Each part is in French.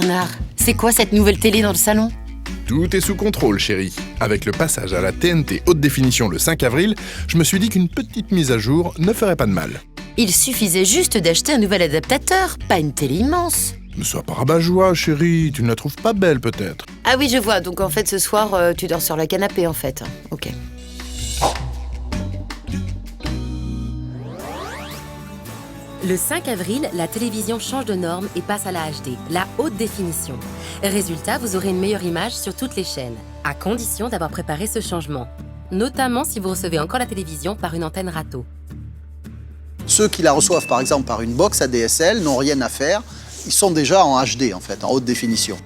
Bernard, c'est quoi cette nouvelle télé dans le salon ? Tout est sous contrôle, chérie. Avec le passage à la TNT haute définition le 5 avril, je me suis dit qu'une petite mise à jour ne ferait pas de mal. Il suffisait juste d'acheter un nouvel adaptateur, pas une télé immense. Ne sois pas rabat-joie, chérie, tu ne la trouves pas belle peut-être. Ah oui, je vois, donc en fait ce soir, tu dors sur le canapé en fait. Ok. Le 5 avril, la télévision change de norme et passe à la HD, la haute définition. Résultat, vous aurez une meilleure image sur toutes les chaînes, à condition d'avoir préparé ce changement. Notamment si vous recevez encore la télévision par une antenne râteau. Ceux qui la reçoivent par exemple par une box ADSL n'ont rien à faire, ils sont déjà en HD en fait, en haute définition.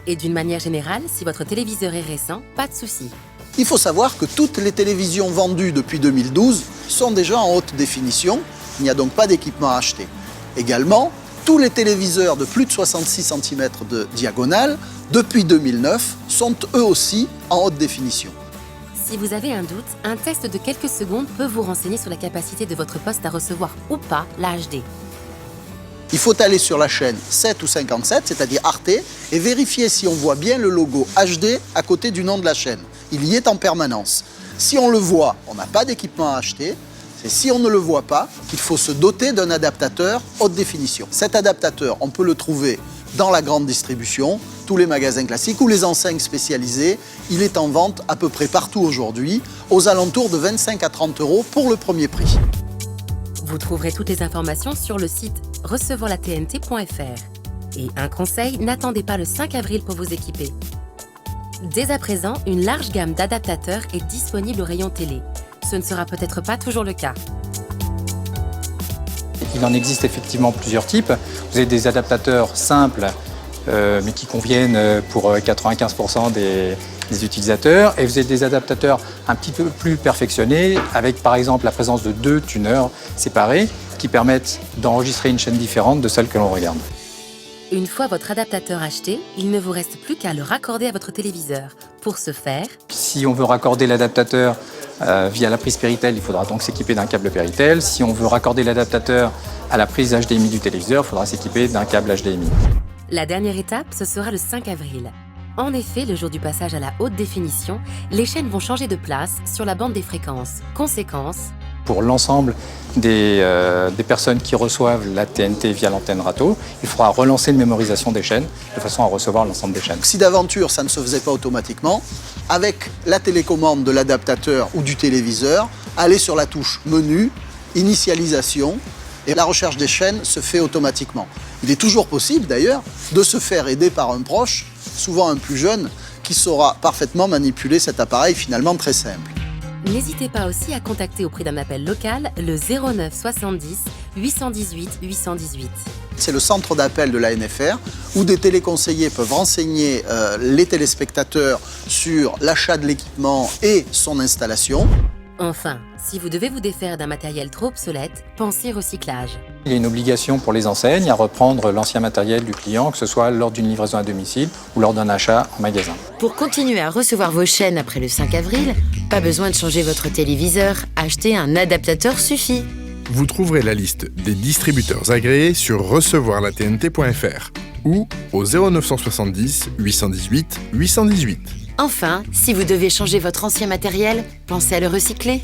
Et d'une manière générale, si votre téléviseur est récent, pas de souci. Il faut savoir que toutes les télévisions vendues depuis 2012 sont déjà en haute définition, il n'y a donc pas d'équipement à acheter. Également, tous les téléviseurs de plus de 66 cm de diagonale, depuis 2009, sont eux aussi en haute définition. Si vous avez un doute, un test de quelques secondes peut vous renseigner sur la capacité de votre poste à recevoir ou pas la HD. Il faut aller sur la chaîne 7 ou 57, c'est-à-dire Arte, et vérifier si on voit bien le logo HD à côté du nom de la chaîne. Il y est en permanence. Si on le voit, on n'a pas d'équipement à acheter. C'est si on ne le voit pas qu'il faut se doter d'un adaptateur haute définition. Cet adaptateur, on peut le trouver dans la grande distribution, tous les magasins classiques ou les enseignes spécialisées. Il est en vente à peu près partout aujourd'hui, aux alentours de 25 à 30 € pour le premier prix. Vous trouverez toutes les informations sur le site recevoirlatnt.fr. Et un conseil, n'attendez pas le 5 avril pour vous équiper. Dès à présent, une large gamme d'adaptateurs est disponible au rayon télé. Ce ne sera peut-être pas toujours le cas. Il en existe effectivement plusieurs types. Vous avez des adaptateurs simples, mais qui conviennent pour 95% des utilisateurs. Et vous avez des adaptateurs un petit peu plus perfectionnés, avec par exemple la présence de 2 tuners séparés, qui permettent d'enregistrer une chaîne différente de celle que l'on regarde. Une fois votre adaptateur acheté, il ne vous reste plus qu'à le raccorder à votre téléviseur. Pour ce faire, si on veut raccorder l'adaptateur via la prise Péritel, il faudra donc s'équiper d'un câble Péritel. Si on veut raccorder l'adaptateur à la prise HDMI du téléviseur, il faudra s'équiper d'un câble HDMI. La dernière étape, ce sera le 5 avril. En effet, le jour du passage à la haute définition, les chaînes vont changer de place sur la bande des fréquences. Conséquence, pour l'ensemble des personnes qui reçoivent la TNT via l'antenne râteau, il faudra relancer une mémorisation des chaînes de façon à recevoir l'ensemble des chaînes. Si d'aventure ça ne se faisait pas automatiquement, avec la télécommande de l'adaptateur ou du téléviseur, allez sur la touche Menu, Initialisation, et la recherche des chaînes se fait automatiquement. Il est toujours possible d'ailleurs de se faire aider par un proche, souvent un plus jeune, qui saura parfaitement manipuler cet appareil finalement très simple. n'hésitez pas aussi à contacter au prix d'un appel local le 09 70 818 818. C'est le centre d'appel de l'ANFR où des téléconseillers peuvent renseigner les téléspectateurs sur l'achat de l'équipement et son installation. Enfin, si vous devez vous défaire d'un matériel trop obsolète, pensez recyclage. Il y a une obligation pour les enseignes à reprendre l'ancien matériel du client, que ce soit lors d'une livraison à domicile ou lors d'un achat en magasin. Pour continuer à recevoir vos chaînes après le 5 avril, pas besoin de changer votre téléviseur, acheter un adaptateur suffit. Vous trouverez la liste des distributeurs agréés sur recevoirlatnt.fr ou au 0970 818 818. Enfin, si vous devez changer votre ancien matériel, pensez à le recycler.